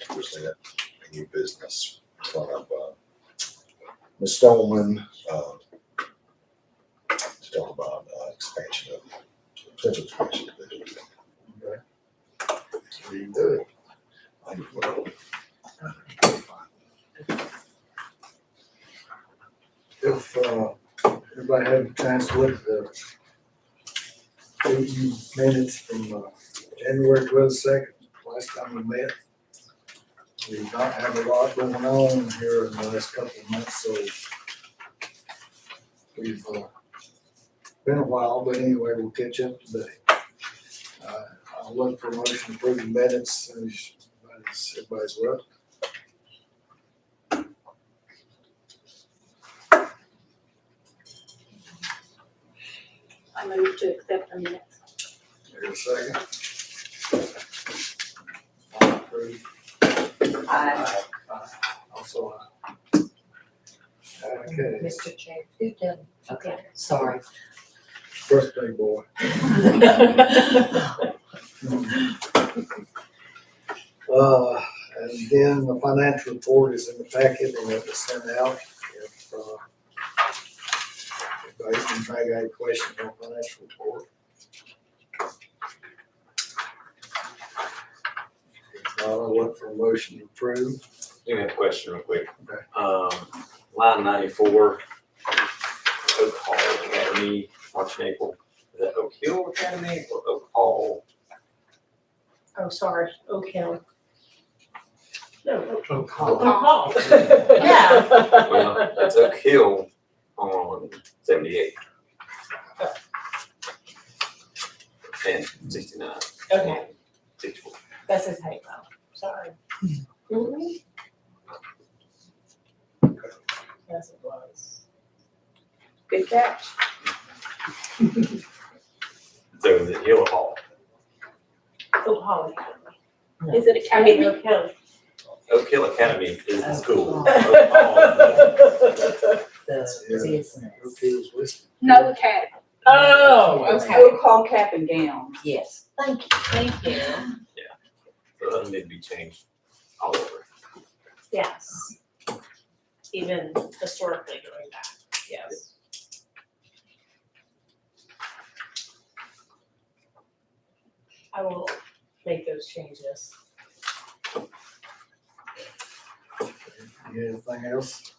present a new business in front of Ms. Stoneman to talk about expansion of potential expansion of the business. Okay. So you can do it. I think we'll- If everybody had a chance to look at the meeting minutes from January 22nd, last time we met, we did not have a lot going on here in the last couple of months, so we've been a while, but anyway, we'll catch up today. I'll look for a motion to approve the minutes as everybody's well. I move to accept the minutes. There's a second. All approved. Aye. Also, okay, Mr. Chair, who done? Okay, sorry. birthday boy. And then the financial report is in the packet and it was sent out. If anybody got any questions on financial report. If not, I'll look for a motion to approve. I have a question real quick. Okay. Line 94, Oak Hall Academy, March and April. Is that Oak Hill Academy or Oak Hall? Oh, sorry, Oak Hill. No, Oak Hall. Hall. Yeah. Well, it's Oak Hill on 78. And 69. Okay, 64. that's his typo, sorry. Yes, it was. Good catch. So is it Hill or Hall? Oak Hall Academy. Is it Academy? Oak Hill. Oak Hill Academy is the school. Oak Oak Hall is The Yeah. business. Okay, it's listed. No cap. Oh, okay. Oak Hall cap and gown. Yes, thank you. Thank you. so it doesn't need to be changed all over. Yes. Even historically going back, yes. I will make those changes. Anything else?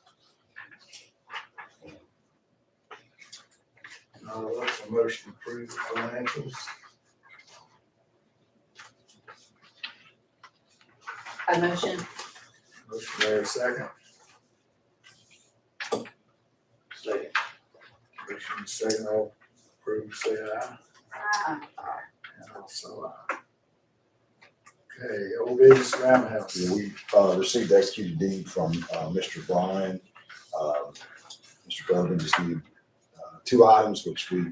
I'll look for a motion to approve the financials. A motion. Motion there, second. Second. Motion second, all approved, say aye. Aye. And also aye. Okay, old business roundhouse. Yeah, we received the executed deed from Mr. Bryan. Mr. Bergen just needed 2 items, which we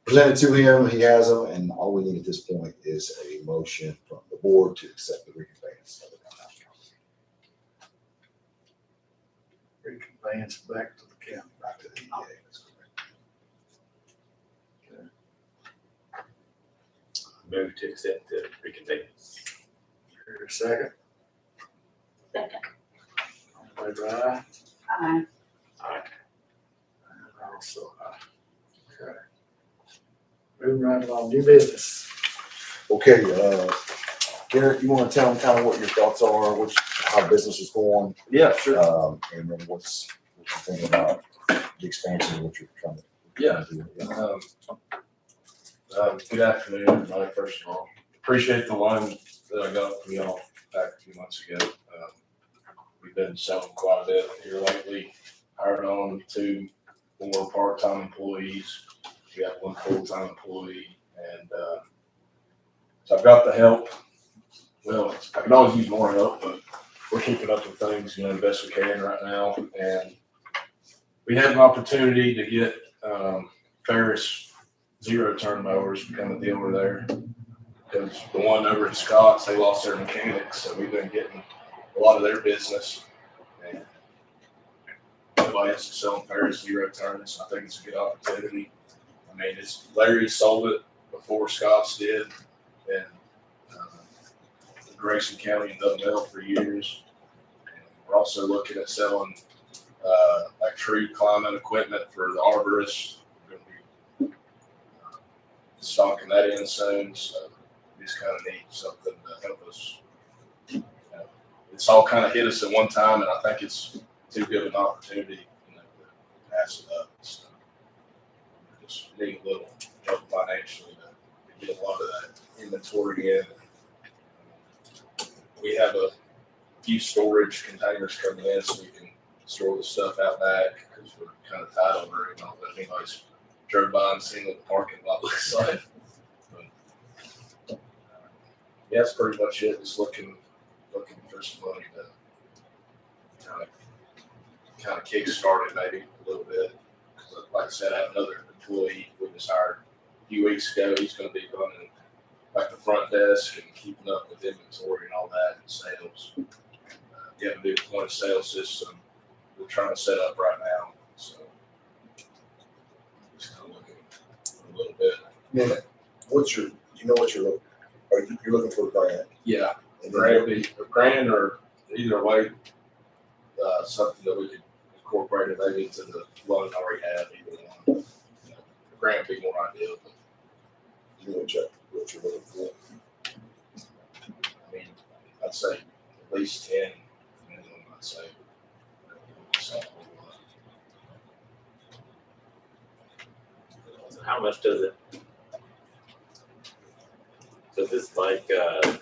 presented to him. He has them, and all we need at this point is a motion from the board to accept the reconveyance of the townhouse. Reconveyance back to the county. Back to the EDA. That's correct. Move to accept the reconveyance. Here, a second. Second. All in favor, aye. Aye. And also aye. Okay. Moving right along, new business. Okay, Garrett, you want to tell them kind of what your thoughts are, how business is going, Yeah, sure. and then what's you thinking about the expansion of what you're trying to Yeah. do? Good afternoon, everybody, first of all. Appreciate the loan that I got from y'all back a few months ago. We've been selling quite a bit here lately, hired on 2 more part-time employees. We got 1 full-time employee, and so I've got the help. Well, I could always use more help, but we're keeping up with things, the best we can right now. And we had an opportunity to get Ferris 0-turn mowers, become a dealer there. Because the one over at Scott's, they lost their mechanics, so we've been getting a lot of their business. And nobody else is selling Ferris 0-turns. I think it's a good opportunity. I mean, Larry sold it before Scott's did, and Grayson County and Dundale for years. And we're also looking at selling like tree climbing equipment for the arborists. We're gonna be stocking that in soon, so we just kind of need something to help us. It's all kind of hit us at one time, and I think it's too good an opportunity, to pass it up. So just need a little help financially to get a lot of that inventory in. We have a few storage containers coming in, so we can store the stuff out back because we're kind of tight over it. I don't know if anybody's drove by and seen what the parking lot looks like. But, yeah, that's pretty much it. Just looking for some money to kind of kickstart it maybe a little bit. Because like I said, I have another employee we just hired a few weeks ago. He's going to be running like the front desk and keeping up with inventory and all that and sales. You have to do the point of sale system we're trying to set up right now. So just kind of looking a little bit. Yeah. What you're looking, you're looking for a grant? Yeah. And then A grant or either way, something that we could incorporate it maybe into the loan I already have, either one. The grant would be more ideal, but you know what you're looking for. I mean, I'd say at least 10 minimum, I'd say. So, How much does it? So is this like,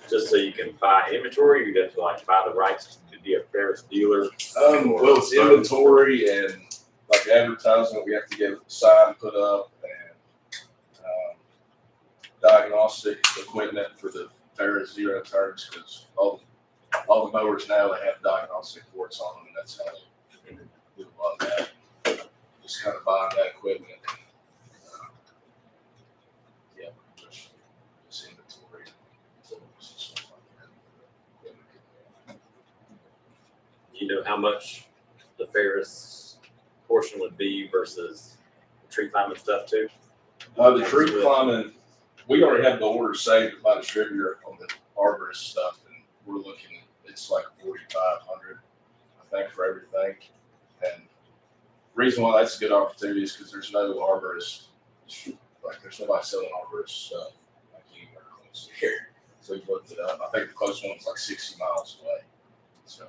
just so you can buy inventory, or you have to like buy the rights to be a Ferris dealer? well, it's inventory and like advertisement, we have to get a sign put up and diagnostic equipment for the Ferris zero turns, because all the mowers now, they have diagnostic ports on them, and that's how they do a lot of that. Just kind of buying that equipment. Yeah, just inventory. Stuff like that. You know how much the Ferris portion would be versus the tree climbing stuff too? The tree climbing, we already have the order saved by distributor on the arborist stuff, and we're looking, it's like 4,500, I think, for everything. And the reason why that's a good opportunity is because there's no arborist, like there's nobody selling arborist stuff like anywhere close to here. So we looked it up. I think the closest one's like 60 miles away. So,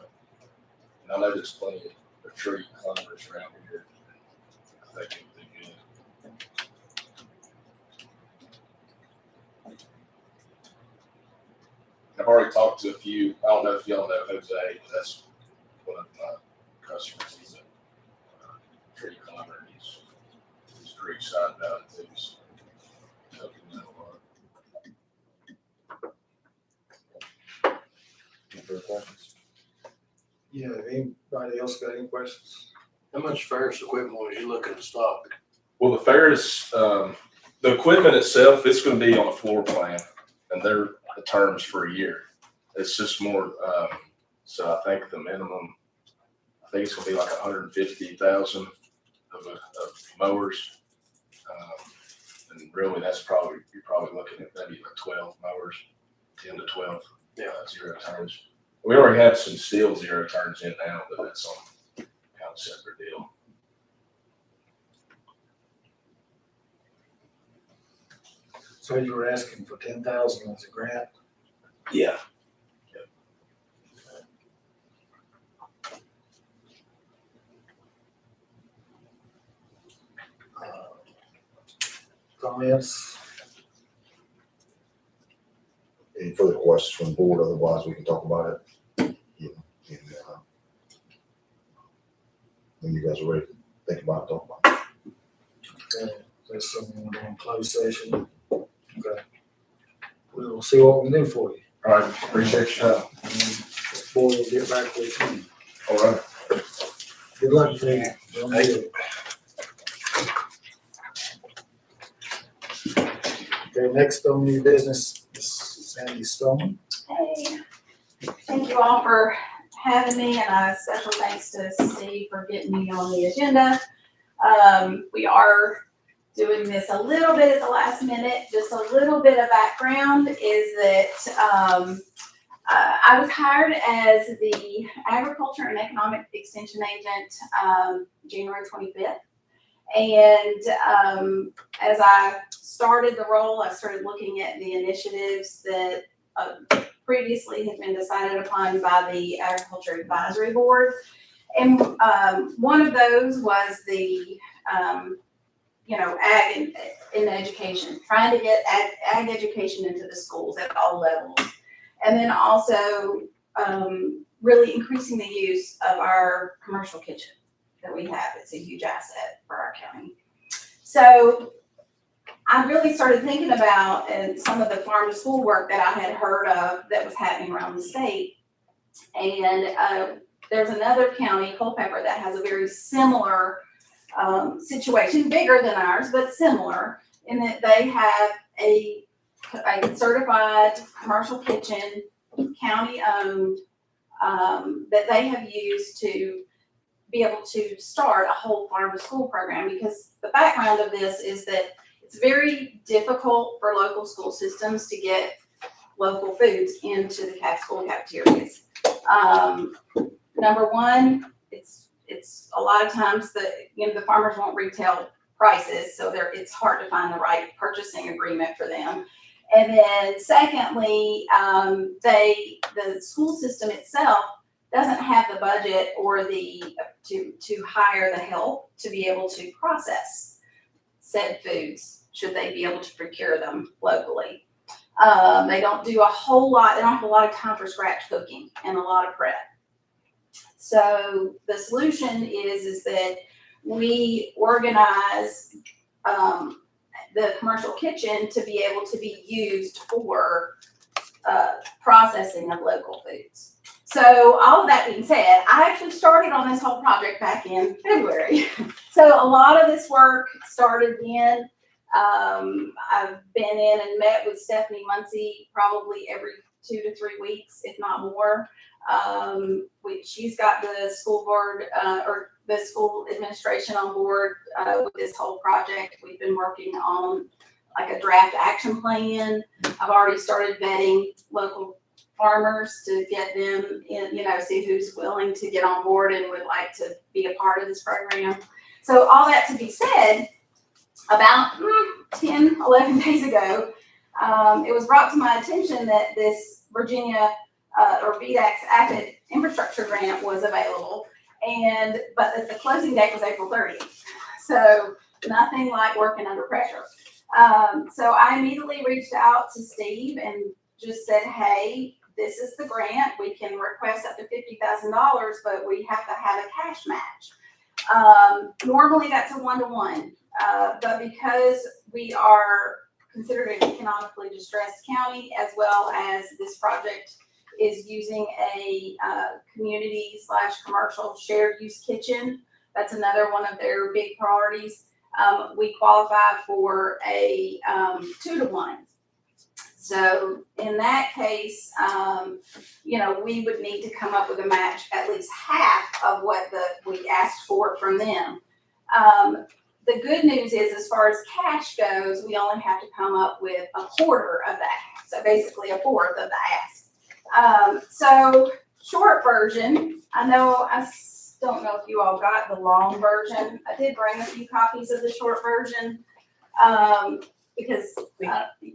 and I know there's plenty of tree climbers around here. I think it would be good. I've already talked to a few. I don't know if y'all know Jose, but that's one of my customers. He's a tree climber. He's pretty excited about it too. So helping him out a lot. Any further questions? Yeah, anybody else got any questions? How much Ferris equipment was you looking to stock? Well, the Ferris, the equipment itself, it's going to be on a floor plan, and they're the terms for a year. It's just more. So I think the minimum, I think it's going to be like 150,000 of mowers, and really that's probably, you're probably looking at maybe like 12 mowers, 10 to 12 zero turns. We already have some steel zero turns in now, but that's on kind of a separate deal. So you were asking for 10,000 as a grant? Yeah. Comments? Any further questions from the board? Otherwise, we can talk about it. When you guys are ready to think about it, talk about it. Okay, there's someone on closed session. Okay. We'll see what we can do for you. All right, appreciate your time. And then this board will get back with you. All right. Good luck to you. Don't do it. Okay, next on new business is Sandy Stoneman. Hey, thank you all for having me, and a special thanks to Steve for getting me on the agenda. We are doing this a little bit at the last minute. Just a little bit of background is that I was hired as the Agriculture and Economic Extension Agent, January 25th. And as I started the role, I started looking at the initiatives that previously had been decided upon by the Agriculture Advisory Board. And one of those was the, ag in education, trying to get ag education into the schools at all levels. And then also really increasing the use of our commercial kitchen that we have. It's a huge asset for our county. So I really started thinking about some of the farm to school work that I had heard of that was happening around the state. And there's another county, Culpeper, that has a very similar situation, bigger than ours, but similar in that they have a certified commercial kitchen, county owned, that they have used to be able to start a whole farm to school program. Because the background of this is that it's very difficult for local school systems to get local foods into the school cafeterias. Number one, it's a lot of times the farmers won't retail prices, so it's hard to find the right purchasing agreement for them. And then secondly, the school system itself doesn't have the budget or to hire the help to be able to process said foods, should they be able to procure them locally. They don't do a whole lot, they don't have a lot of time for scratch cooking and a lot of prep. So the solution is that we organize the commercial kitchen to be able to be used for processing of local foods. So all of that being said, I actually started on this whole project back in February. So a lot of this work started then. I've been in and met with Stephanie Muncie probably every 2 to 3 weeks, if not more. She's got the school board or the school administration on board with this whole project. We've been working on like a draft action plan. I've already started vetting local farmers to get them in, see who's willing to get on board and would like to be a part of this program. So all that to be said, about 10, 11 days ago, it was brought to my attention that this Virginia or VDAC's AFID infrastructure grant was available, but the closing date was April 30th. So nothing like working under pressure. So I immediately reached out to Steve and just said, hey, this is the grant. We can request up to $50,000, but we have to have a cash match. Normally that's a 1-to-1, but because we are considered an economically distressed county, as well as this project is using a community/commercial shared use kitchen, that's another one of their big priorities. We qualify for a 2-to-1. So in that case, we would need to come up with a match at least half of what we asked for from them. The good news is, as far as cash goes, we only have to come up with a quarter of that. So basically a fourth of the ask. So short version, I don't know if you all got the long version. I did bring a few copies of the short version. Because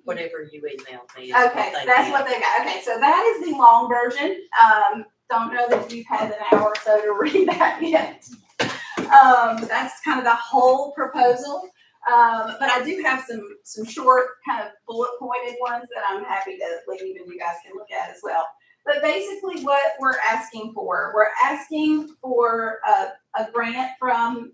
Whatever you emailed me. okay, that's what they got. Okay, so that is the long version. Don't know that you've had an hour or so to read that yet. That's kind of the whole proposal. But I do have some short kind of bullet pointed ones that I'm happy to leave and you guys can look at as well. But basically what we're asking for a grant from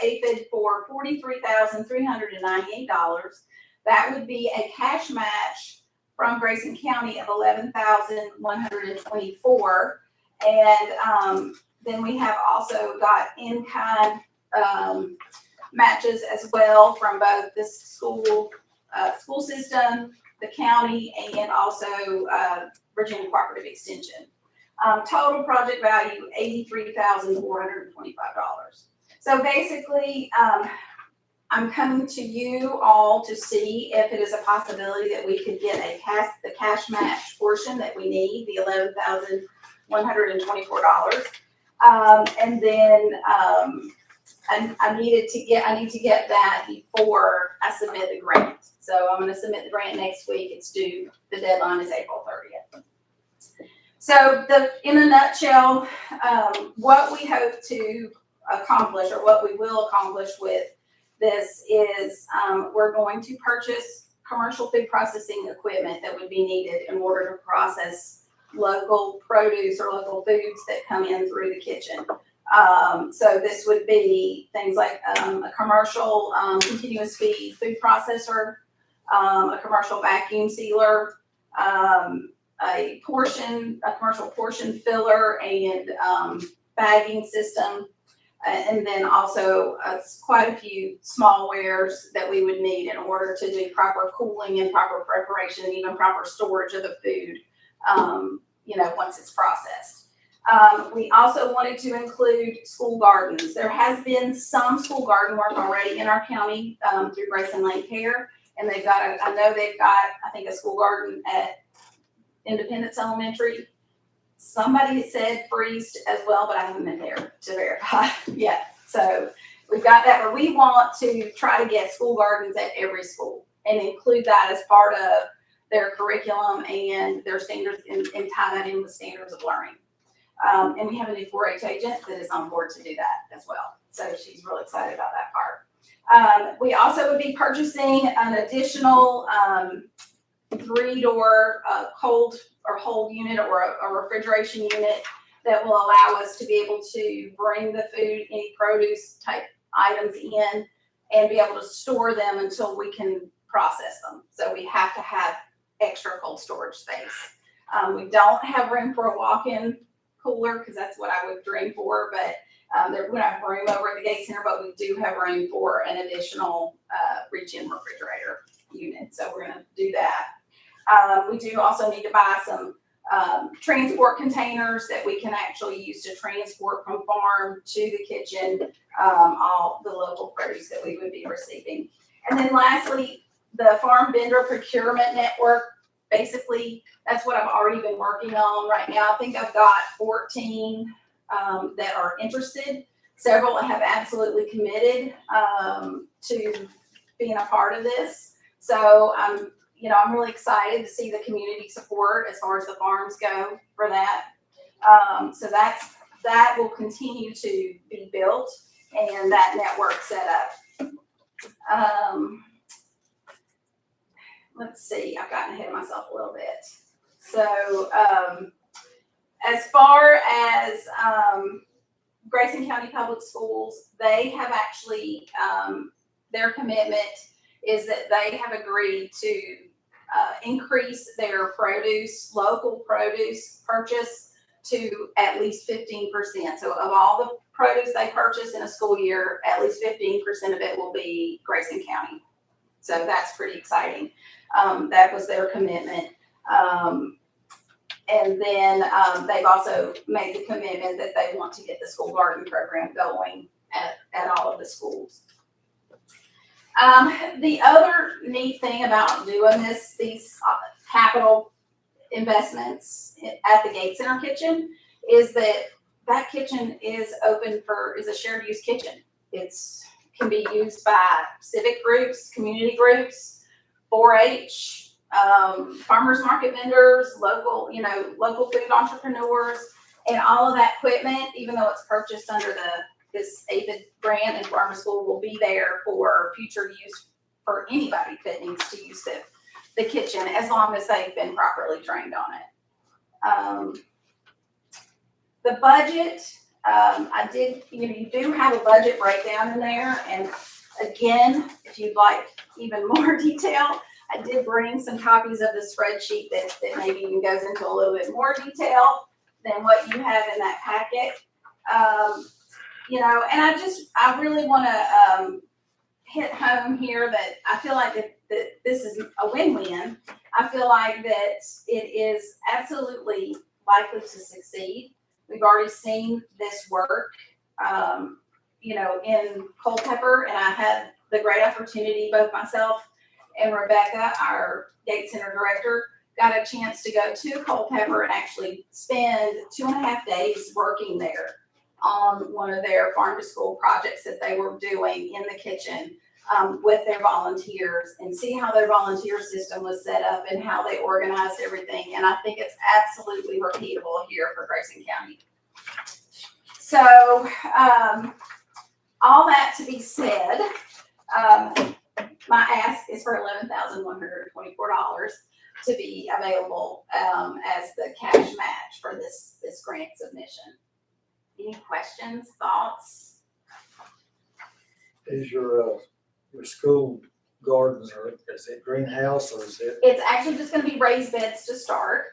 AFID for $43,398. That would be a cash match from Grayson County of $11,124. And then we have also got in-kind matches as well from both the school system, the county, and also Virginia Cooperative Extension. Total project value, $83,425. So basically, I'm coming to you all to see if it is a possibility that we could get the cash match portion that we need, the $11,124. And then, I need to get that before I submit the grant. So I'm gonna submit the grant next week. It's due, the deadline is April 30th. So in a nutshell, what we hope to accomplish, or what we will accomplish with this is, we're going to purchase commercial food processing equipment that would be needed in order to process local produce or local foods that come in through the kitchen. So this would be things like a commercial continuous feed food processor, a commercial vacuum sealer, a commercial portion filler and bagging system, and then also quite a few small wares that we would need in order to do proper cooling and proper preparation and even proper storage of the food, once it's processed. We also wanted to include school gardens. There has been some school garden work already in our county through Grayson Lane Care, and I know they've got, I think, a school garden at Independence Elementary. Somebody said Freezed as well, but I haven't been there to verify yet. So we've got that, but we want to try to get school gardens at every school and include that as part of their curriculum and their standards and tie that in with standards of learning. And we have a new 4-H agent that is on board to do that as well. So she's really excited about that part. We also would be purchasing an additional 3-door cold or hold unit or a refrigeration unit that will allow us to be able to bring the food, any produce type items in, and be able to store them until we can process them. So we have to have extra cold storage space. We don't have room for a walk-in cooler because that's what I would dream for, but we don't have room over at the Gate Center, but we do have room for an additional reach-in refrigerator unit. So we're going to do that. We do also need to buy some transport containers that we can actually use to transport from farm to the kitchen all the local produce that we would be receiving. And then lastly, the farm vendor procurement network. Basically, that's what I've already been working on right now. I think I've got 14 that are interested. Several have absolutely committed to being a part of this. So I'm really excited to see the community support as far as the farms go for that. So that will continue to be built and that network set up. Let's see, I've gotten ahead of myself a little bit. So as far as Grayson County Public Schools, they have actually, their commitment is that they have agreed to increase their local produce purchase to at least 15%. So of all the produce they purchase in a school year, at least 15% of it will be Grayson County. So that's pretty exciting. That was their commitment. And then they've also made the commitment that they want to get the school garden program going at all of the schools. The other neat thing about doing these capital investments at the Gate Center kitchen is that kitchen is is a shared use kitchen. Can be used by civic groups, community groups, 4-H, farmers market vendors, local food entrepreneurs, and all of that equipment, even though it's purchased under this AFID brand and Farmer School, will be there for future use for anybody that needs to use the kitchen, as long as they've been properly trained on it. The budget, you do have a budget breakdown in there, and again, if you'd like even more detail, I did bring some copies of the spreadsheet that maybe even goes into a little bit more detail than what you have in that packet. And I really want to hit home here that I feel like that this is a win-win. I feel like that it is absolutely likely to succeed. We've already seen this work, in Culpeper, and I had the great opportunity, both myself and Rebecca, our Gate Center director, got a chance to go to Culpeper and actually spend 2.5 days working there on one of their farm to school projects that they were doing in the kitchen with their volunteers, and see how their volunteer system was set up and how they organized everything. And I think it's absolutely repeatable here for Grayson County. So all that to be said, my ask is for $11,124 to be available as the cash match for this grant submission. Any questions, thoughts? Is your school gardens, or is it greenhouse, or is it? It's actually just gonna be raised beds to start.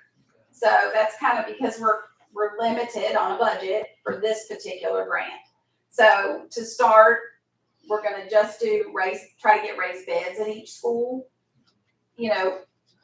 So that's kind of because we're limited on a budget for this particular grant. So to start, we're gonna just try to get raised beds at each school. You know,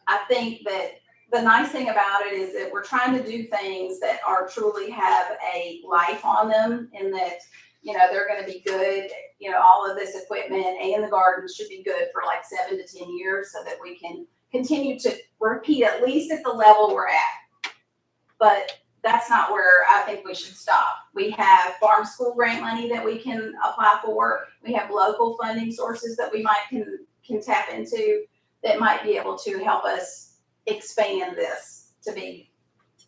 I think that the nice thing about it is that we're trying to do things that are truly have a life on them, and that, you know, they're gonna be good. You know, all of this equipment and the gardens should be good for like 7 to 10 years, so that we can continue to repeat at least at the level we're at. But that's not where I think we should stop. We have farm school grant money that we can apply for. We have local funding sources that we can tap into that might be able to help us expand this to be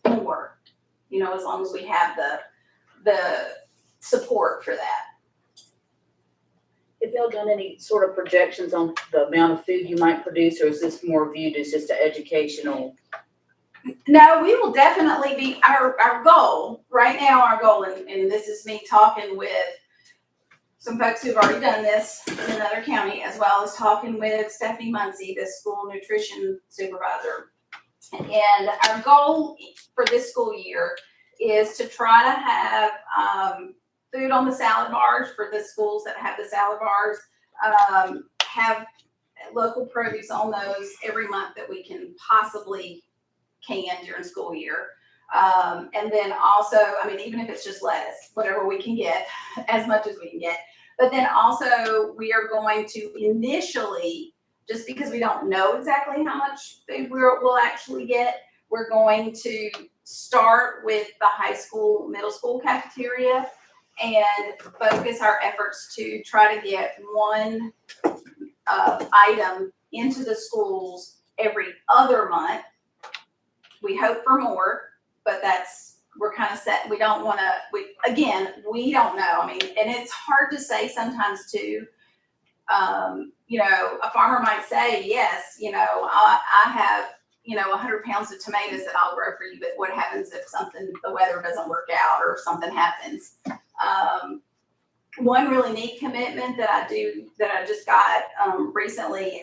more, you know, as long as we have the support for that. Have y'all done any sort of projections on the amount of food you might produce, or is this more viewed as just an educational? No, we will definitely be, our goal, right now, our goal, and this is me talking with some folks who've already done this in another county, as well as talking with Stephanie Muncie, the school nutrition supervisor. And our goal for this school year is to try to have food on the salad bars for the schools that have the salad bars, have local produce on those every month that we can possibly during school year. And then also, I mean, even if it's just lettuce, whatever we can get, as much as we can get. But then also, we are going to initially, just because we don't know exactly how much food we'll actually get, we're going to start with the high school, middle school cafeteria and focus our efforts to try to get one item into the schools every other month. We hope for more, but we're kind of set. We don't want to, we don't know. I mean, and it's hard to say sometimes too. You know, a farmer might say, yes, you know, I have, you know, 100 pounds of tomatoes that I'll grow for you, but what happens if the weather doesn't work out or something happens? One really neat commitment that I just got recently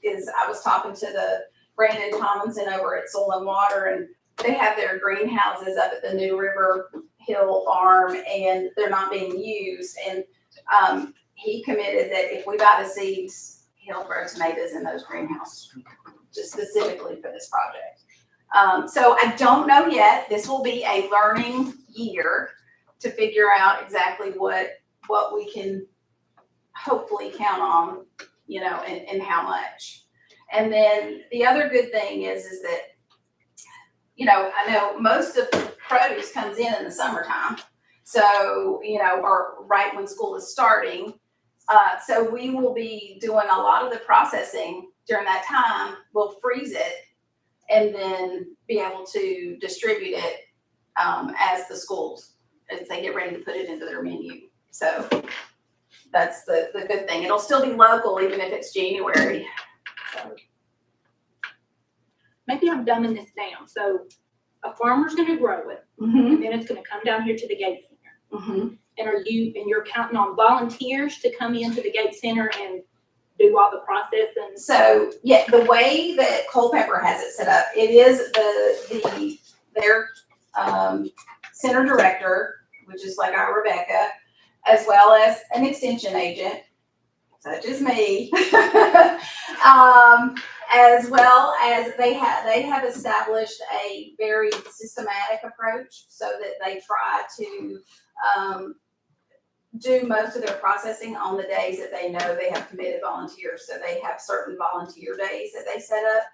is I was talking to the Brandon Tomlinson over at Soil and Water, and they have their greenhouses up at the New River Hill Farm, and they're not being used. And he committed that if we buy the seeds, he'll grow tomatoes in those greenhouses, just specifically for this project. So I don't know yet. This will be a learning year to figure out exactly what we can hopefully count on, you know, and how much. And then the other good thing is that, you know, I know most of the produce comes in the summertime. So, you know, or right when school is starting. So we will be doing a lot of the processing during that time. We'll freeze it and then be able to distribute it as the schools, as they get ready to put it into their menu. So that's the good thing. It'll still be local even if it's January. So. Maybe I'm dumbing this down. So a farmer's gonna grow it, Mm-hmm. and then it's gonna come down here to the Gate Center. Mm-hmm. And you're counting on volunteers to come into the Gate Center and do all the processing? So yeah, the way that Culpeper has it set up, it is their center director, which is like our Rebecca, as well as an extension agent, such as me, as well as they have established a very systematic approach so that they try to do most of their processing on the days that they know they have committed volunteers. So they have certain volunteer days that they set up.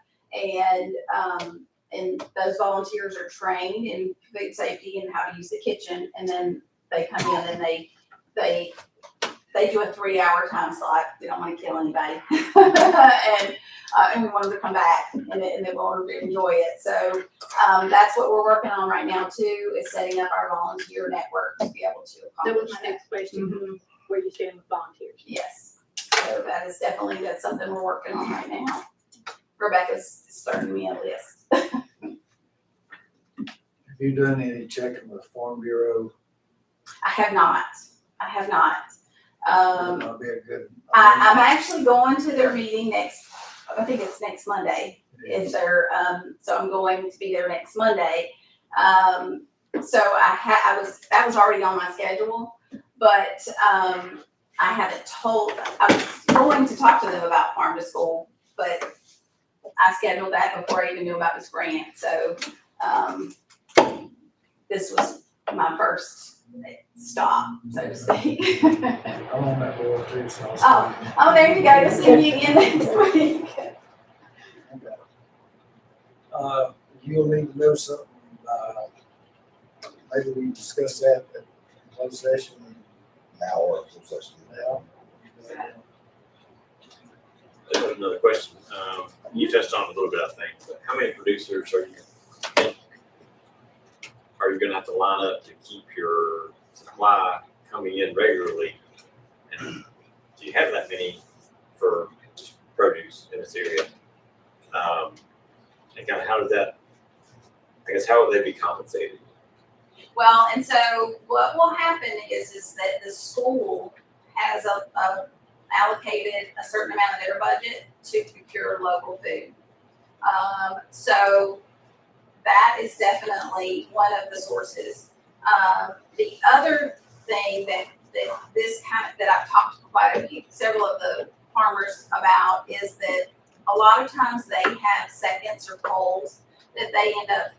And those volunteers are trained in food safety and how to use the kitchen. And then they come in and they do a 3-hour time slot. We don't want to kill anybody. And we want them to come back and they want them to enjoy it. So that's what we're working on right now too, is setting up our volunteer network to be able to That was accomplish my that. next question, Mhm. where you stand with volunteers. Yes, so that's something we're working on right now. Rebecca's starting me a list. Have you done any checking with Farm Bureau? I have not. That'd be a good. I'm actually going to their meeting I think it's next Monday. Is their, so I'm going to be there next Monday. So that was already on my schedule, but, I haven't I was going to talk to them about farm to school, but I scheduled that before I even knew about this grant, so, this was my first stop, so to speak. I'm on that board too, so I'll see you. Oh, there you go, see you again next week. You'll need to know something, maybe we discuss that at closed session Now or such. now. There's another question. You touched on it a little bit, I think, but how many producers are you gonna have to line up to keep your supply coming in regularly? And do you have that many for produce in this area? And kind of how does that, I guess, how would they be compensated? Well, and so what will happen is that the school has allocated a certain amount of their budget to procure local food. So that is definitely one of the sources. The other thing that I've talked to several of the farmers about is that a lot of times they have seconds or poles that they end up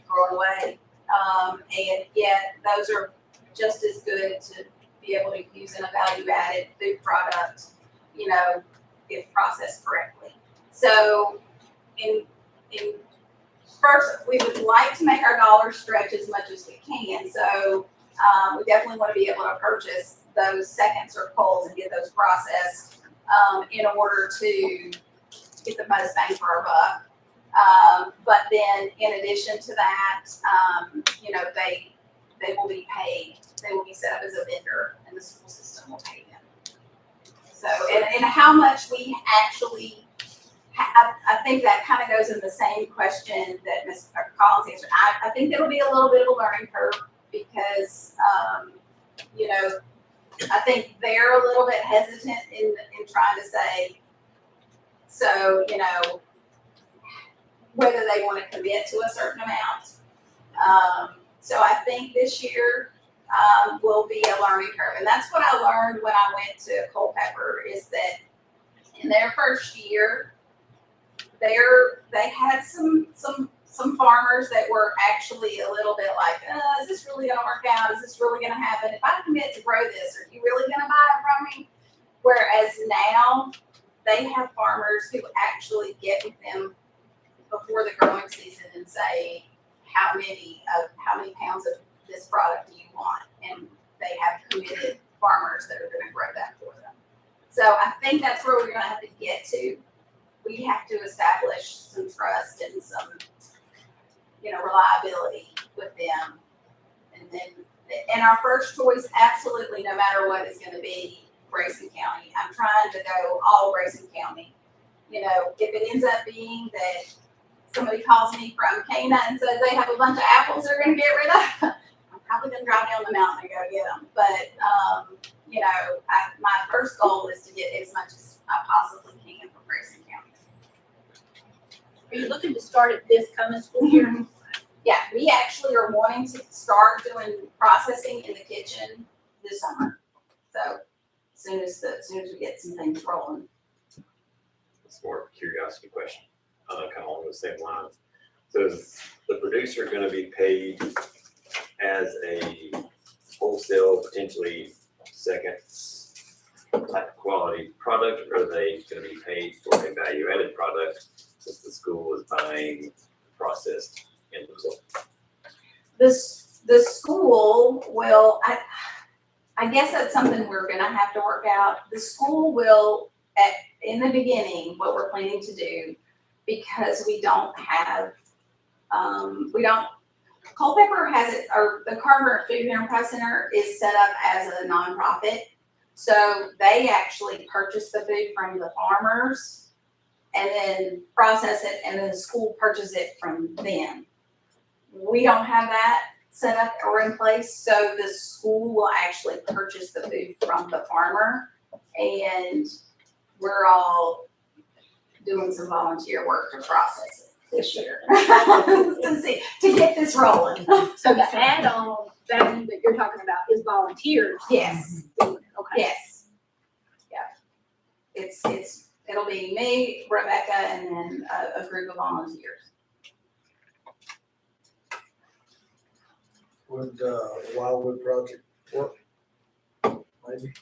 throwing away. And yet those are just as good to be able to use in a value-added food product, if processed correctly. So in first, we would like to make our dollars stretch as much as we can. So we definitely want to be able to purchase those seconds or poles and get those processed in order to get the most bang for our buck. But then in addition to that, they will be paid. They will be set up as a vendor and the school system will pay them. So, and how much we actually, I think that kind of goes in the same question that Ms. Collins answered. I think it'll be a little bit of a learning curve because, I think they're a little bit hesitant in trying to say, so, whether they want to commit to a certain amount. So I think this year will be a learning curve. And that's what I learned when I went to Culpeper is that in their first year, they had some farmers that were actually a little bit like, is this really going to work out? Is this really going to happen? If I commit to grow this, are you really going to buy it from me? Whereas now they have farmers who actually get with them before the growing season and say, how many pounds of this product do you want? And they have committed farmers that are going to grow that for them. So I think that's where we're going to have to get to. We have to establish some trust and some, reliability with them. And our first choice, absolutely, no matter what, is going to be Grayson County. I'm trying to go all Grayson County. If it ends up being that somebody calls me from Cana and says they have a bunch of apples they're going to get rid of, I'm probably going to drive down the mountain and go get them. But, my first goal is to get as much as I possibly can from Grayson County. Are you looking to start it this coming school year? Yeah, we actually are wanting to start doing processing in the kitchen this summer. So as soon as we get some things rolling. It's more of a curiosity question, kind of along the same lines. So is the producer going to be paid as a wholesale, potentially second type of quality product, or are they gonna be paid for a value-added product since the school is buying processed end result? The school will, I guess that's something we're gonna have to work out. The school will, in the beginning, what we're planning to do, because we don't have, Culpeper has it, or the Carver Food Enterprise Center is set up as a nonprofit. So they actually purchase the food from the farmers and then process it, and then the school purchases it from them. We don't have that set up or in place, so the school will actually purchase the food from the farmer, and we're all doing some volunteer work to process it this year to get this rolling. So the add-on value that you're talking about is volunteers. Yes, doing it, okay. yes, yeah. It'll be me, Rebecca, and then a group of volunteers. Would, Wildwood Project work? Maybe?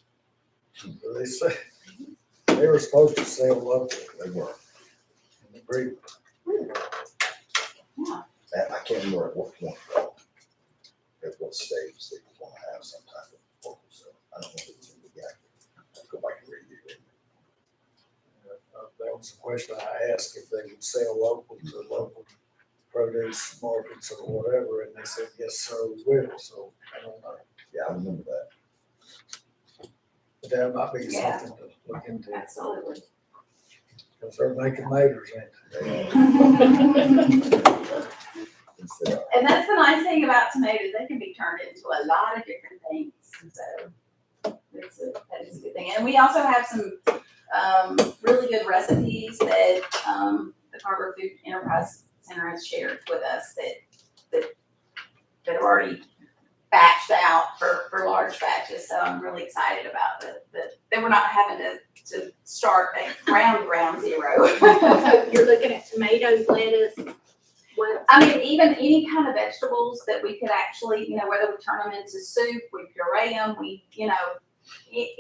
They say, they were supposed to sell local. They were. Agree. I can't remember at what point, at what stage they want to have some type of local sale. I don't know if it's in the gap. I'll go back and read it. That was a question I asked, if they would sell local to local produce markets or whatever, and they said, yes, sir, we will, so I don't know. Yeah, I remember that. But that might be Yeah. something to look into, Absolutely. because they're making maters, ain't Instead of, And that's the nice thing about tomatoes, they can be turned into a lot of different things, so that is a good thing. And we also have some, really good recipes that, the Carver Food Enterprise Center has shared with us that are already batched out for large batches, so I'm really excited about that we're not having to start at ground zero. You're looking at tomatoes, lettuce, what? I mean, even any kind of vegetables that we could actually, whether we turn them into soup, we puree them,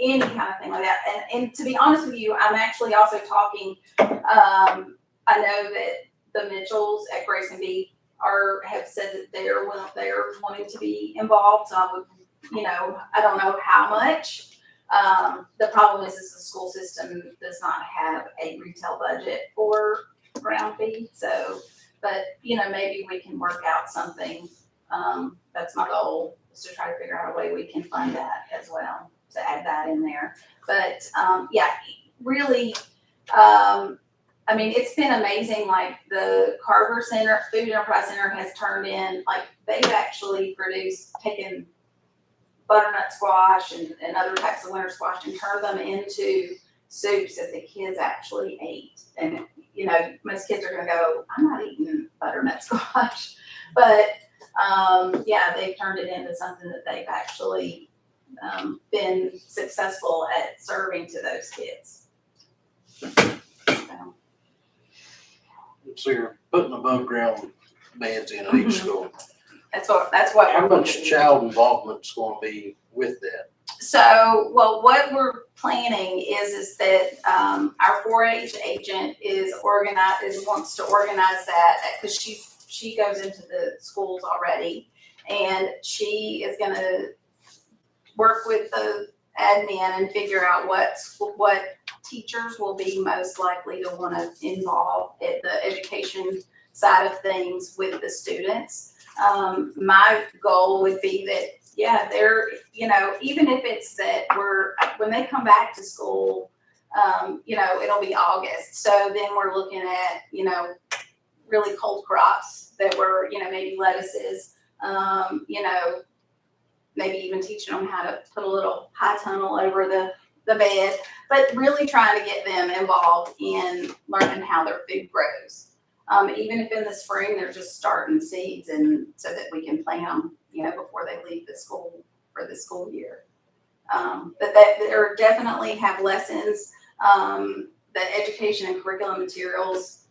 any kind of thing like that. And to be honest with you, I'm actually also talking, I know that the Mitchells at Grayson have said that they're wanting to be involved, so I would, I don't know how much. The problem is the school system does not have a retail budget for ground beef, so, but, maybe we can work out something. That's my goal, is to try to figure out a way we can fund that as well, to add that in there. But, yeah, really, I mean, it's been amazing, like the Carver Center, Food Enterprise Center has turned in, like, they've actually taken butternut squash and other types of winter squash and turned them into soups that the kids actually ate. And, most kids are gonna go, I'm not eating butternut squash. But, yeah, they've turned it into something that they've actually been successful at serving to those kids. So you're putting above ground beds in at each school. That's what. How we're much looking. child involvement's gonna be with that? So, well, what we're planning is that, our 4-H agent wants to organize that, because she goes into the schools already, and she is gonna work with the admin and figure out what teachers will be most likely to want to involve at the education side of things with the students. My goal would be that, yeah, they're, even if it's that when they come back to school, it'll be August. So then we're looking at, really cold crops that were, maybe lettuces, maybe even teaching them how to put a little high tunnel over the bed, but really trying to get them involved in learning how their food grows. Even if in the spring they're just starting seeds, and so that we can plant them, before they leave the school for the school year. But there definitely have lessons. The education and curriculum materials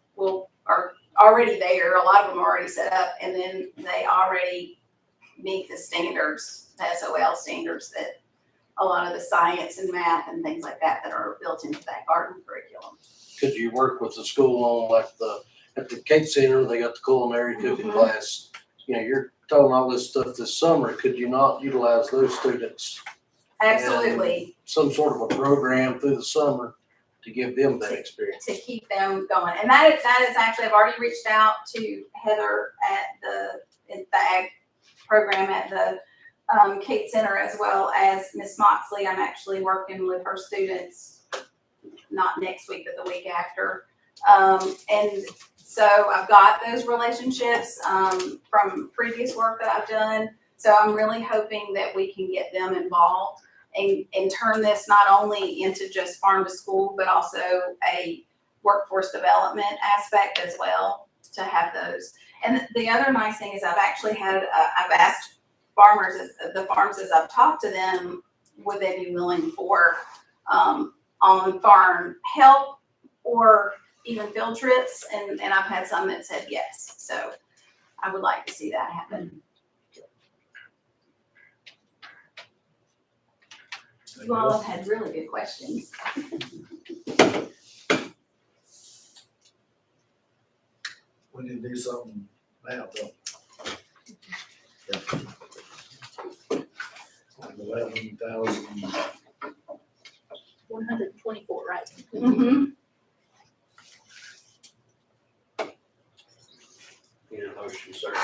are already there. A lot of them are already set up, and then they already meet the standards, the SOL standards a lot of the science and math and things like that that are built into that garden curriculum. Could you work with the school on like at the Cake Center, they got the culinary cooking Mhm. class? You know, you're telling all this stuff this summer, could you not utilize those students? Absolutely, Some sort of a program through the summer to give them that experience. to keep them going. And that is actually, I've already reached out to Heather at the ag program at the Kate Center, as well as Miss Moxley. I'm actually working with her students, not next week, but the week after. And so I've got those relationships from previous work that I've done. So I'm really hoping that we can get them involved and turn this not only into just farm to school, but also a workforce development aspect as well, to have those. And the other nice thing is I've actually I've asked farmers, the farms as I've talked to them, would they be willing for on farm help or even field trips, and I've had some that said yes. So I would like to see that happen. You all have had really good questions. We need to do something now, though. Like 11,000. 124, right? Mm-hmm. Need a motion, sir.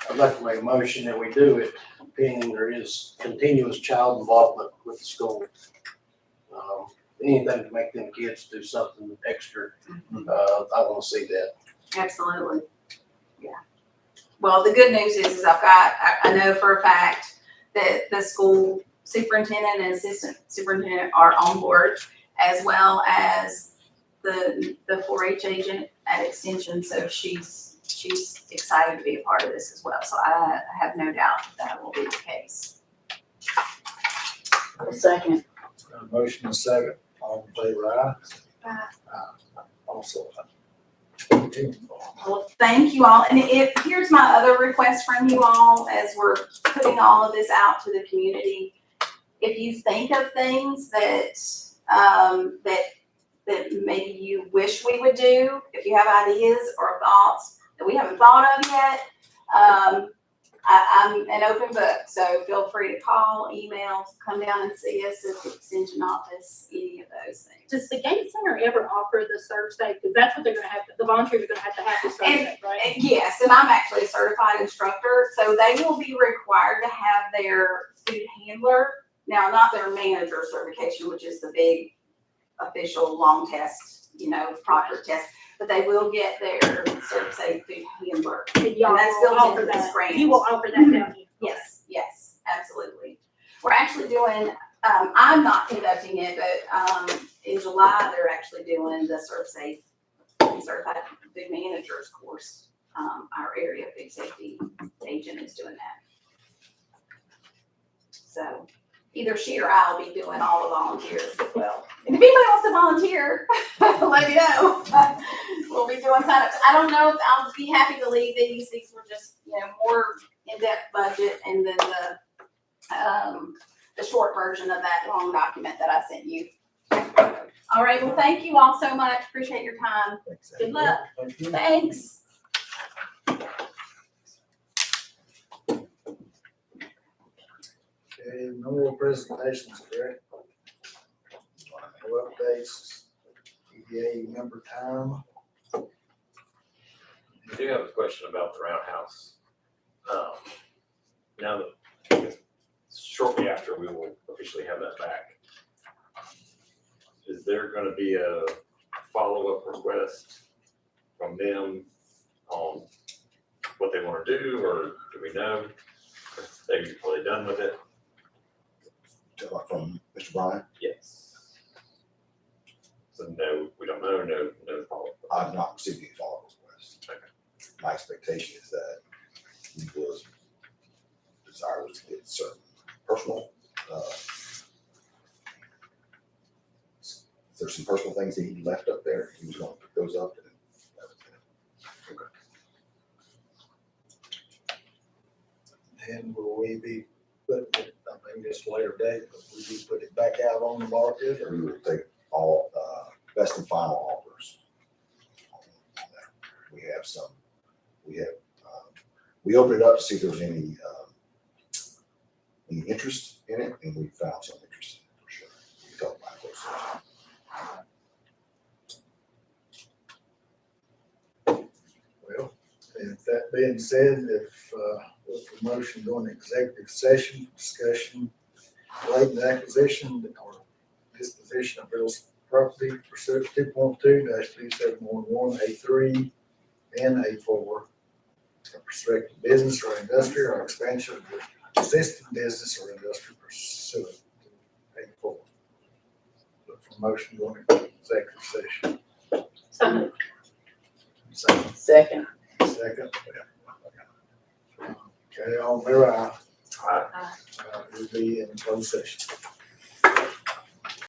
I'd like to make a motion that we do it, pending there is continuous child involvement with the school. Anything to make them kids do something extra, I wanna see that. Absolutely. Yeah. Well, the good news is I know for a fact that the school superintendent and assistant superintendent are on board, as well as the 4-H agent at Extension. So she's excited to be a part of this as well. So I have no doubt that will be the case. Second. Got a motion and a second. All in favor, aye? Aye. Also. Well, thank you all. And here's my other request from you all as we're putting all of this out to the community. If you think of things that maybe you wish we would do, if you have ideas or thoughts that we haven't thought of yet, I'm an open book. So feel free to call, email, come down and see us at the Extension office, any of those things. Does the Gate Center ever offer the serve safe? Because that's what they're gonna have, the volunteers are gonna have the serve safe, right? And yes, and I'm actually a certified instructor, so they will be required to have their food handler, now not their manager certification, which is the big official long test, proctor test, but they will get their safe food handler. And y'all And that's will built offer into this that. grant. You will offer that, don't you? Yes, absolutely. We're actually doing, I'm not conducting it, but in July, they're actually doing the Certified Food Managers course. Our area food safety agent is doing that. So either she or I will be doing all the volunteers as well. And if anybody wants to volunteer, let me know. We'll be doing signups. I don't know if I'll be happy to leave these. These were just, more in-depth budget, and then the short version of that long document that I sent you. All right, well, thank you all so much. Appreciate your time. Good luck. Thank you. Thanks. Okay, no more presentations, correct? No updates. EDA member time. I do have a question about the roundhouse. Now that shortly after we will officially have that back, is there gonna be a follow-up request from them on what they wanna do, or do we know? Are they done with it? From Mr. Bryan, Yes. So no, we don't know, no follow-up. I've not received any follow-up requests. Okay. My expectation is that he was desirous to get certain personal, there's some personal things that he left up there. He was gonna pick those up, and that was it. And will we be putting it up maybe just a later date, but we do put it back out on the market or? We will take all, best and final offers. We have some, we have, we opened it up to see if there was any interest in it, and we found some interest in it for sure. We can talk about those. Well, if that being said, if, with the motion going to executive session, discussion, relating to acquisition or disposition of real property pursuant to 2.2-2711A3 and A4, pursuant to business or industry or expansion of the existing business or industry pursuant to A4. Look for motion going to executive session. So moved. Second. Second. Okay, all in favor, aye. Aye. We'll be in closed session.